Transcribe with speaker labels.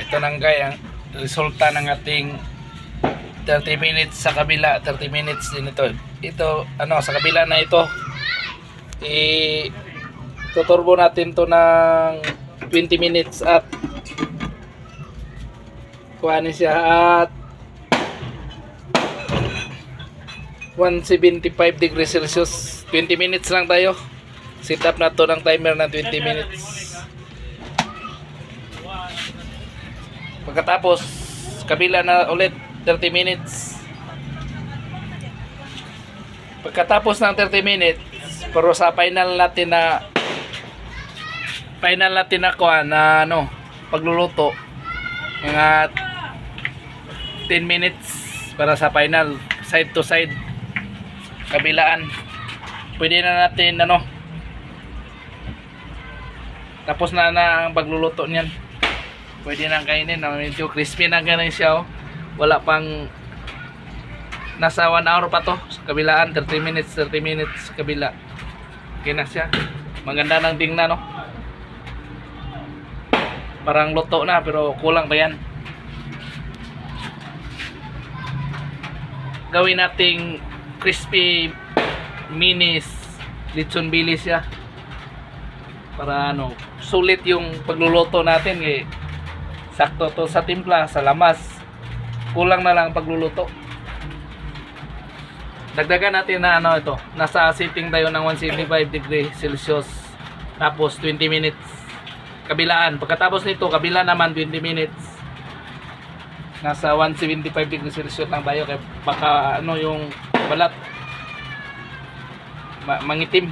Speaker 1: Ito nang guys ang resulta ng ating 30 minutes sa kabila. 30 minutes din ito. Ito sa kabila na ito. Tuturbo natin to ng 20 minutes at kuhanin siya at 175 degrees Celsius. 20 minutes lang tayo. Set up na to ng timer na 20 minutes. Pagkatapos kabila na ulit 30 minutes. Pagkatapos ng 30 minutes, pero sa final natin na pagluluto, mga 10 minutes para sa final, side to side, kabilaan. Pwede na natin tapos na ang pagluluto niyan. Pwede nang kainin, medyo crispy na ganun siya. Wala pang nasa 1 hour pa to sa kabilaan. 30 minutes kabila. Okay na siya. Maganda ng tingnan, parang luto na pero kulang pa yan. Gawin nating crispy minis lechon bilis siya para sulit yung pagluluto natin. Sakto to sa timpla, sa lamas. Kulang na lang pagluluto. Dagdagan natin na ito. Nasa setting tayo ng 175 degrees Celsius. Tapos 20 minutes kabilaan. Pagkatapos nito, kabila naman 20 minutes. Nasa 175 degrees Celsius lang tayo. Kaya baka yung balat mangitim.